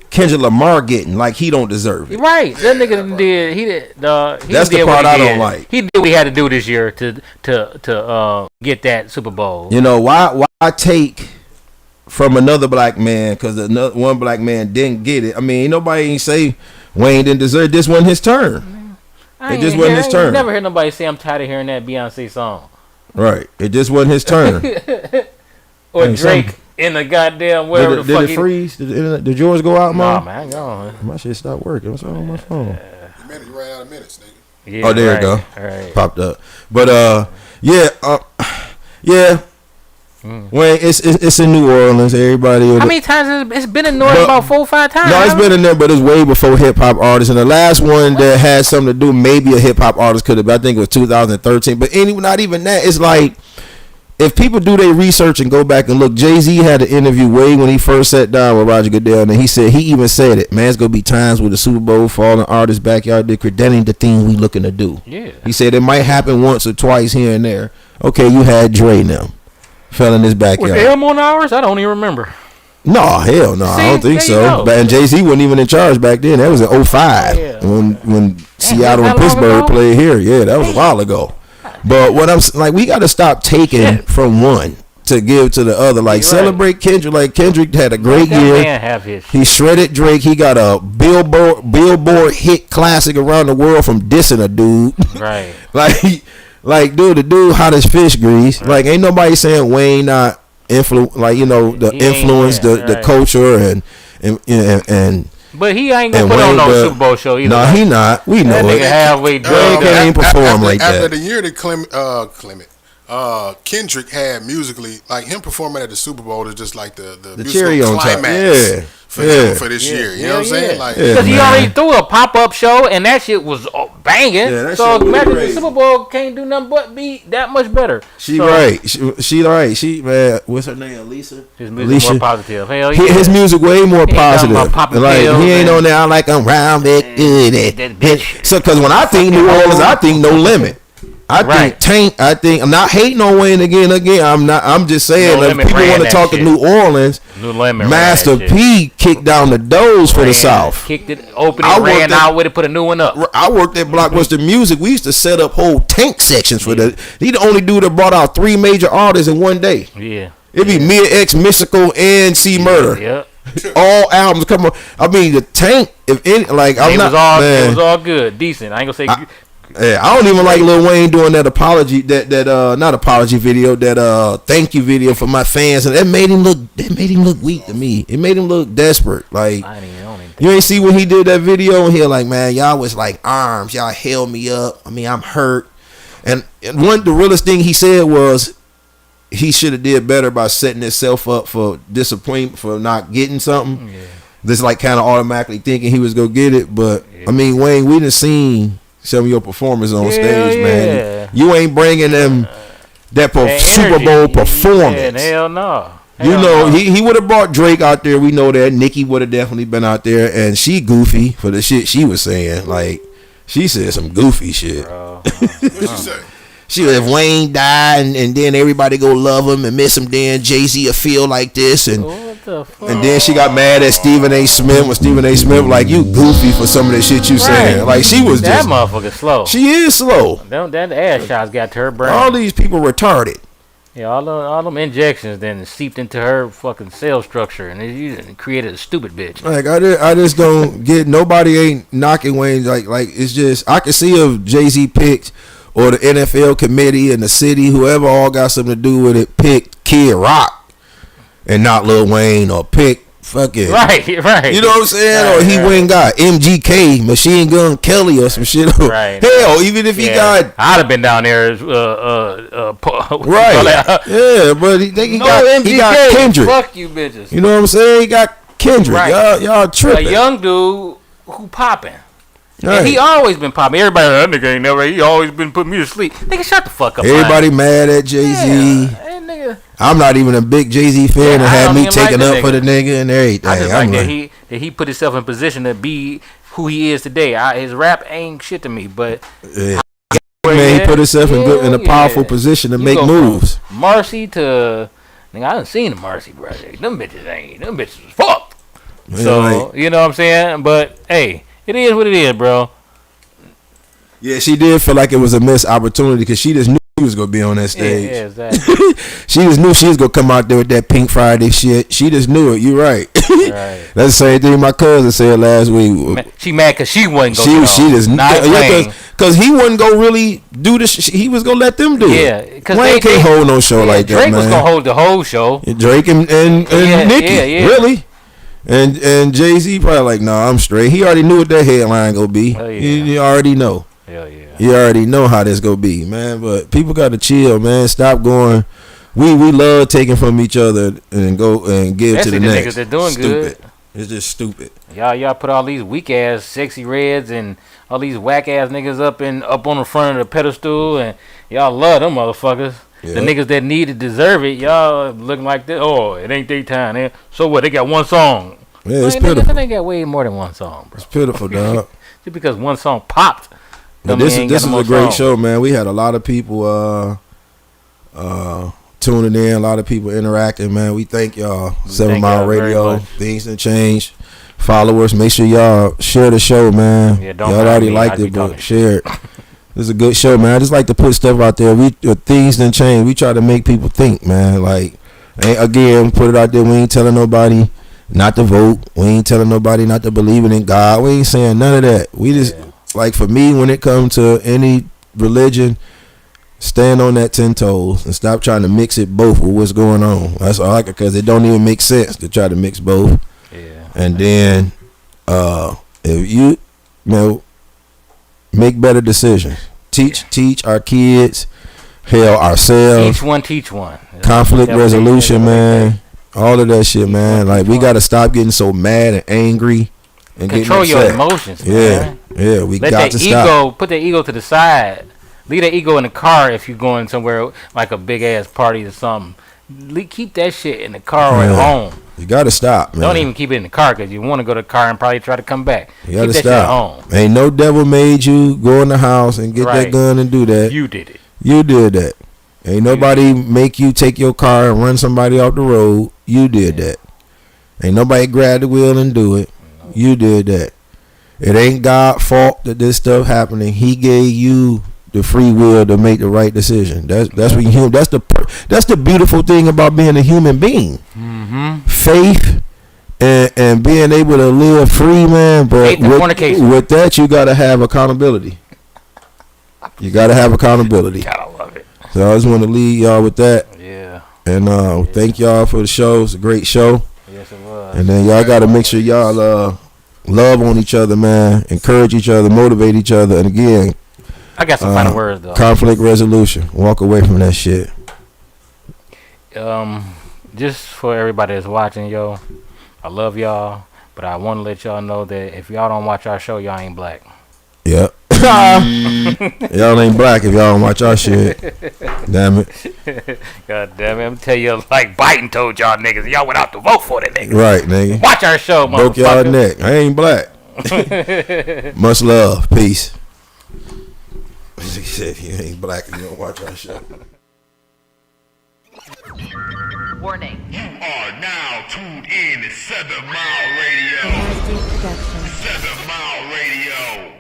Kendrick Lamar getting, like he don't deserve it. Right, that nigga did. That's the part I don't like. He did what he had to do this year to get that Super Bowl. You know why take from another black man because one black man didn't get it? I mean, nobody say Wayne didn't deserve it. This wasn't his turn. It just wasn't his turn. Never heard nobody say I'm tired of hearing that Beyonce song. Right. It just wasn't his turn. Or Drake in the goddamn wherever the fuck. Did it freeze? Did yours go out, man? Nah, man, gone. My shit stopped working. What's wrong with my phone? You ran out of minutes, nigga. Yeah, there you go. Right. Popped up. But yeah. Well, it's in New Orleans. Everybody. How many times it's been in New Orleans? About 4 or 5 times. No, it's been in there, but it's way before hip hop artists. And the last one that had something to do, maybe a hip hop artist could have. I think it was 2013. But not even that. It's like if people do their research and go back and look, Jay-Z had an interview way when he first sat down with Roger Goodell, and he even said it. Man, it's gonna be times with the Super Bowl falling artists' backyard dick. That ain't the thing we looking to do. Yeah. He said it might happen once or twice here and there. Okay, you had Dre now. Fell in his backyard. Was M on ours? I don't even remember. No, hell no. I don't think so. And Jay-Z wasn't even in charge back then. That was in 2005 when Seattle and Pittsburgh played here. Yeah, that was a while ago. But what I'm like, we got to stop taking from one to give to the other. Like, celebrate Kendrick. Like, Kendrick had a great year. He shredded Drake. He got a Billboard hit classic around the world from dissing a dude. Right. Like, dude, the dude hot as fish grease. Right. Like, ain't nobody saying Wayne not influence, like, you know, the influence, the culture, and. But he ain't gonna put on no Super Bowl show either. No, he not. We know it. Halfway Drake can't even perform like that. After the year that Kendrick had musically, like him performing at the Super Bowl is just like the cherry on climax for this year. You know what I'm saying? Like, because he already threw a pop-up show and that shit was banging. Yeah, so imagine the Super Bowl can't do nothing but be that much better. She right. She man, what's her name? Lisa. His music more positive. Hell yeah. His music way more positive. Like he ain't on there like I'm round that good. So because when I think New Orleans, I think No Limit. I think Tank. I'm not hating on Wayne again. I'm just saying if people want to talk to New Orleans, Master P kicked down the doors for the South. Kicked it open and ran out with it. Put a new one up. I worked at Blockbuster Music. We used to set up whole Tank sections for the. He the only dude that brought out 3 major artists in one day. Yeah. It'd be Mia X, Mystical, and C Murder. Yep. All albums come on. I mean the Tank. If any, like I'm it not. Was all, it was all good, decent. I ain't gonna say. Yeah, I don't even like Lil Wayne doing that apology, that not apology video, that thank you video for my fans, and that made him look weak to me. It made him look desperate. Like, you ain't see when he did that video, and he like, man, y'all was like arms, y'all held me up. I mean, I'm hurt. And the realest thing he said was he should have did better by setting himself up for disappointment for not getting something. Yeah. This like kind of automatically thinking he was gonna get it, but I mean, Wayne, we done seen some of your performers on stage, man. You ain't bringing them that Super Bowl performance. Hell no. You know, he would have brought Drake out there. We know that. Nicki would have definitely been out there, and she goofy for the shit she was saying. Like, she said some goofy shit. What'd she say? She was, if Wayne died and then everybody go love him and miss him, then Jay-Z will feel like this. And then she got mad at Stephen A. Smith when Stephen A. Smith like, you goofy for some of the shit you saying. Like, she was that motherfucker slow. She is slow. That ass shots got to her brain. All these people retarded. Yeah, all them injections then seeped into her fucking cell structure and it created a stupid bitch. Like, I just don't get, nobody ain't knocking Wayne. Like it's just, I can see if Jay-Z picked, or the NFL committee and the city, whoever all got something to do with it, picked Kid Rock and not Lil Wayne, or pick fucking right. You know what I'm saying? Or he went and got MGK, Machine Gun Kelly, or some shit. Right. Hell, even if he got, I'd have been down there. Right. Yeah, but he got Kendrick. Fuck you, bitches. You know what I'm saying? He got Kendrick. Right. Y'all tripping. A young dude who popping. Right. And he always been popping. Everybody, that nigga ain't never. He always been putting me to sleep. Nigga, shut the fuck up. Everybody mad at Jay-Z. Yeah, nigga. I'm not even a big Jay-Z fan, and had me taking up for the nigga and everything. I just like that he put himself in position to be who he is today. His rap ain't shit to me, but man, he put himself in a powerful position to make moves. Marcy to nigga, I done seen the Marcy project. Them bitches was fucked. Man, so like, you know what I'm saying? But hey. It is what it is, bro. Yeah, she did feel like it was a missed opportunity because she just knew she was going to be on that stage. Yeah, exactly. She just knew she was going to come out there with that Pink Friday shit. She just knew it. You're right. Right. That's the same thing my cousin said last week. She mad because she wasn't going to She just because he wasn't going to really do this. He was going to let them do it. Yeah. Because Wayne can't hold no show like Drake that, man. was going to hold the whole show. Drake and Nicki. Really? And Jay-Z probably like, nah, I'm straight. He already knew what that headline gonna be. Yeah. He already know. Hell yeah. He already know how this gonna be, man. But people gotta chill, man. Stop going. We love taking from each other and go and give to the next. Niggas that doing stupid. Good. It's just stupid. Y'all put all these weak ass sexy reds and all these whack ass niggas up on the front of the pedestal, and y'all love them motherfuckers. Yep. The niggas that need it deserve it. Y'all looking like this. Oh, it ain't their time. So what? They got one song. Yeah, it's pitiful. They got way more than one song, bro. It's pitiful, dog. Just because one song popped. But this is a great show, man. We had a lot of people tuning in, a lot of people interacting, man. We thank y'all. 7 Mile Radio, Things That Change. Followers, make sure y'all share the show, man. Yeah, y'all already liked it, but share it. This is a good show, man. I just like to put stuff out there. Things done change. We try to make people think, man. Like, again, put it out there. We ain't telling nobody not to vote. We ain't telling nobody not to believe in God. We ain't saying none of that. We just, like, for me, when it comes to any religion, stand on that 10 toes and stop trying to mix it both with what's going on. That's all I can, because it don't even make sense to try to mix both. Yeah. And then, if you know, make better decisions. Teach our kids, hell, ourselves. Teach one. Conflict resolution, man. All of that shit, man. Like, we got to stop getting so mad and angry and control your emotions, man. Yeah, we got to stop. Put that ego to the side. Leave that ego in the car if you're going somewhere like a big ass party or something. Keep that shit in the car or at home. You gotta stop, man. Don't even keep it in the car because you want to go to the car and probably try to come back. You gotta keep that stop. Shit at home. Ain't no devil made you go in the house and get that gun and do that. You did it. You did that. Ain't nobody make you take your car and run somebody off the road. You did that. Ain't nobody grab the wheel and do it. You did that. It ain't God's fault that this stuff happening. He gave you the free will to make the right decision. That's what you. That's the beautiful thing about being a human being. Mm-hmm. Faith and being able to live free, man. But with that, you gotta have accountability. You gotta have accountability. Gotta love it. So I just want to leave y'all with that. Yeah. And thank y'all for the show. It's a great show. Yes, it was. And then y'all gotta make sure y'all love on each other, man. Encourage each other, motivate each other. And again, I got some final words though. Conflict resolution. Walk away from that shit. Just for everybody that's watching, yo, I love y'all, but I want to let y'all know that if y'all don't watch our show, y'all ain't black. Yep. Y'all ain't black if y'all don't watch our shit. Damn it. God damn it. I'm tell you, like Biden told y'all niggas, y'all went out to vote for the niggas. Right, nigga. Watch our show, motherfucker. Broke y'all neck. I ain't black. Much love. Peace. He said you ain't black and you don't watch our show. Warning. You are now tuned in to 7 Mile Radio. 7 Mile Radio.